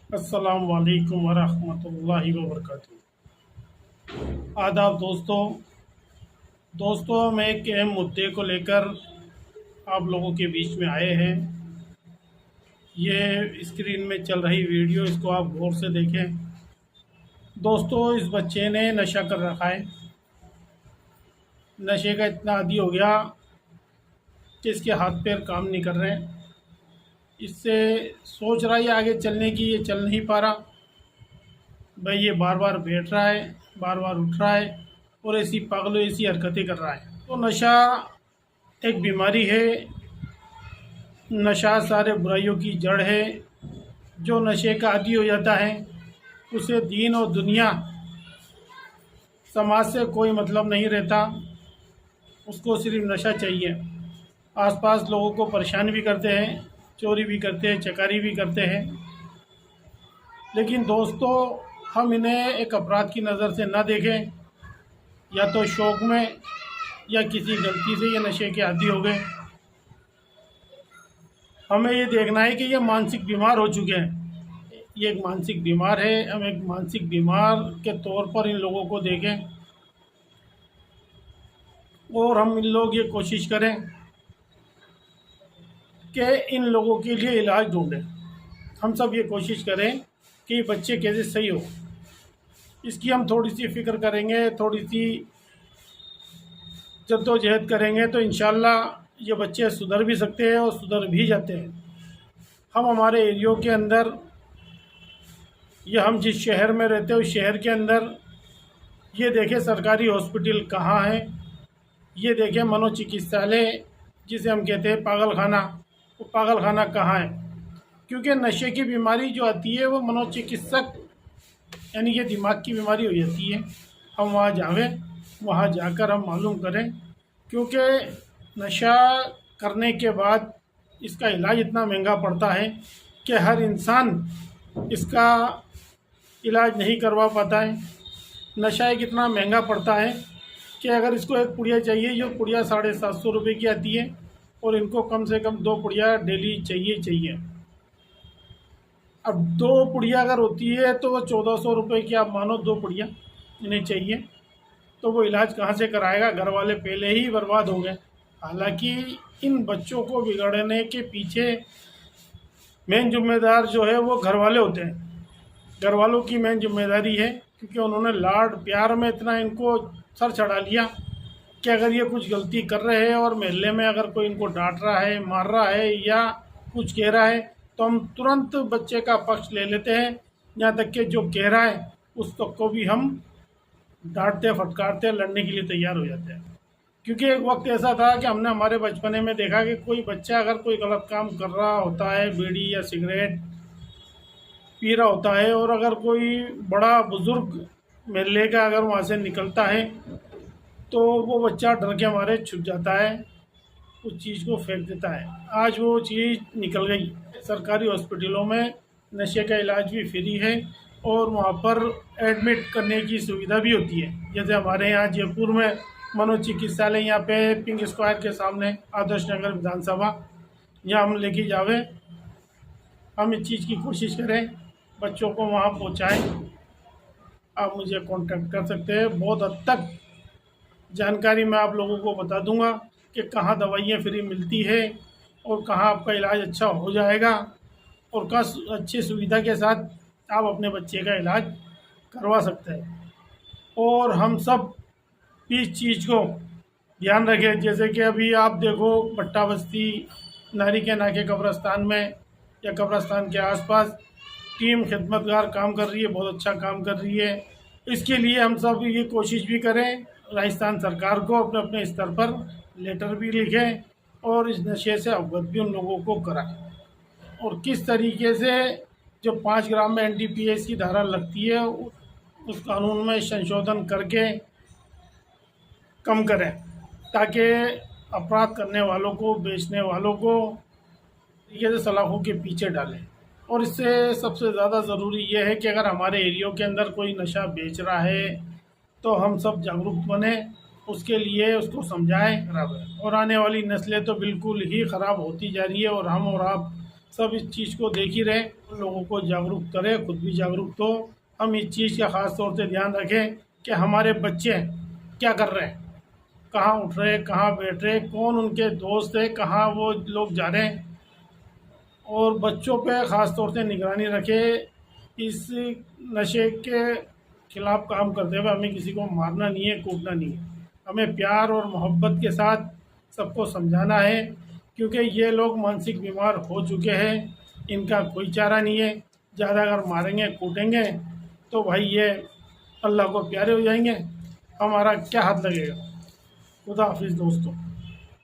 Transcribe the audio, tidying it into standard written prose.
अस्सलाम वालेकुम वरहमतुल्लाहि वबरकातुहू। आदाब दोस्तों, हम एक अहम मुद्दे को लेकर आप लोगों के बीच में आए हैं। ये स्क्रीन में चल रही वीडियो, इसको आप गौर से देखें। दोस्तों, इस बच्चे ने नशा कर रखा है। नशे का इतना आदी हो गया कि इसके हाथ पैर काम नहीं कर रहे हैं। इससे सोच रहा है आगे चलने की, ये चल नहीं पा रहा भाई। ये बार बार बैठ रहा है, बार बार उठ रहा है और ऐसी पागलों ऐसी हरकतें कर रहा है। तो नशा एक बीमारी है। नशा सारे बुराइयों की जड़ है। जो नशे का आदी हो जाता है उसे दीन और दुनिया समाज से कोई मतलब नहीं रहता, उसको सिर्फ नशा चाहिए। आसपास लोगों को परेशान भी करते हैं, चोरी भी करते हैं, चकारी भी करते हैं। लेकिन दोस्तों, हम इन्हें एक अपराध की नज़र से ना देखें। या तो शौक़ में या किसी गलती से ये नशे के आदी हो गए। हमें ये देखना है कि ये मानसिक बीमार हो चुके हैं। ये एक मानसिक बीमार है। हम एक मानसिक बीमार के तौर पर इन लोगों को देखें और हम इन लोग ये कोशिश करें कि इन लोगों के लिए इलाज ढूंढें। हम सब ये कोशिश करें कि ये बच्चे कैसे सही हो। इसकी हम थोड़ी सी फ़िक्र करेंगे, थोड़ी सी जद्दोजहद करेंगे तो इंशाल्लाह ये बच्चे सुधर भी सकते हैं और सुधर भी जाते हैं। हम हमारे एरियो के अंदर या हम जिस शहर में रहते हैं उस शहर के अंदर ये देखें सरकारी हॉस्पिटल कहाँ है, ये देखें मनोचिकित्सालय जिसे हम कहते हैं पागल खाना, वो पागल खाना कहाँ है। क्योंकि नशे की बीमारी जो आती है वो मनोचिकित्सक यानी कि दिमाग की बीमारी हो जाती है। हम वहाँ जावें, वहाँ जाकर हम मालूम करें। क्योंकि नशा करने के बाद इसका इलाज इतना महंगा पड़ता है कि हर इंसान इसका इलाज नहीं करवा पाता है। नशा एक इतना महंगा पड़ता है कि अगर इसको एक पुड़िया चाहिए, जो पुड़िया 750 रुपये की आती है, और इनको कम से कम 2 पुड़िया डेली चाहिए। अब 2 पुड़िया अगर होती है तो वो 1400 रुपये की, आप मानो 2 पुड़िया इन्हें चाहिए, तो वो इलाज कहाँ से कराएगा। घर वाले पहले ही बर्बाद हो गए। हालांकि इन बच्चों को बिगड़ने के पीछे मेन जिम्मेदार जो है वो घर वाले होते हैं। घर वालों की मेन जिम्मेदारी है, क्योंकि उन्होंने लाड प्यार में इतना इनको सर चढ़ा लिया कि अगर ये कुछ गलती कर रहे हैं और मोहल्ले में अगर कोई इनको डांट रहा है, मार रहा है या कुछ कह रहा है तो हम तुरंत बच्चे का पक्ष ले लेते हैं। यहाँ तक कि जो कह रहा है उस तक को भी हम डांटते, फटकारते, लड़ने के लिए तैयार हो जाते हैं। क्योंकि एक वक्त ऐसा था कि हमने हमारे बचपने में देखा कि कोई बच्चा अगर कोई गलत काम कर रहा होता है, बीड़ी या सिगरेट पी रहा होता है, और अगर कोई बड़ा बुज़ुर्ग मोहल्ले का अगर वहाँ से निकलता है तो वो बच्चा डर के मारे छुप जाता है, उस चीज़ को फेंक देता है। आज वो चीज़ निकल गई। सरकारी हॉस्पिटलों में नशे का इलाज भी फ्री है और वहाँ पर एडमिट करने की सुविधा भी होती है। जैसे हमारे यहाँ जयपुर में मनोचिकित्सालय, यहाँ पे पिंक स्क्वायर के सामने आदर्श नगर विधानसभा, यहाँ हम लेके जावे। हम इस चीज़ की कोशिश करें, बच्चों को वहाँ पहुँचाएँ। आप मुझे कांटेक्ट कर सकते हैं। बहुत हद तक जानकारी मैं आप लोगों को बता दूंगा कि कहाँ दवाइयाँ फ्री मिलती है और कहाँ आपका इलाज अच्छा हो जाएगा, और कहाँ अच्छी सुविधा के साथ आप अपने बच्चे का इलाज करवा सकते हैं। और हम सब इस चीज़ को ध्यान रखें। जैसे कि अभी आप देखो भट्टा बस्ती, नारी के नाके कब्रस्तान में या कब्रस्तान के आसपास टीम खिदमतगार काम कर रही है, बहुत अच्छा काम कर रही है। इसके लिए हम सब ये कोशिश भी करें, राजस्थान सरकार को अपने अपने स्तर पर लेटर भी लिखें और इस नशे से अवगत भी उन लोगों को कराएं, और किस तरीके से जो 5 ग्राम में NDPS की धारा लगती है उस कानून में संशोधन करके कम करें, ताकि अपराध करने वालों को, बेचने वालों को ये सलाखों के पीछे डालें। और इससे सबसे ज़्यादा ज़रूरी ये है कि अगर हमारे एरियो के अंदर कोई नशा बेच रहा है तो हम सब जागरूक बने, उसके लिए उसको समझाएं। खराब है और आने वाली नस्लें तो बिल्कुल ही ख़राब होती जा रही है, और हम और आप सब इस चीज़ को देख ही रहे, लोगों को जागरूक करें, खुद भी जागरूक हो। हम इस चीज़ का ख़ास तौर से ध्यान रखें कि हमारे बच्चे क्या कर रहे हैं, कहाँ उठ रहे, कहाँ बैठ रहे, कौन उनके दोस्त है, कहाँ वो लोग जा रहे हैं। और बच्चों पे ख़ास तौर से निगरानी रखें। इस नशे के खिलाफ़ काम करते हुए हमें किसी को मारना नहीं है, कूटना नहीं है। हमें प्यार और मोहब्बत के साथ सबको समझाना है, क्योंकि ये लोग मानसिक बीमार हो चुके हैं, इनका कोई चारा नहीं है। ज़्यादा अगर मारेंगे कूटेंगे तो भाई ये अल्लाह को प्यारे हो जाएंगे, हमारा क्या हाथ लगेगा। खुदा हाफिज़ दोस्तों।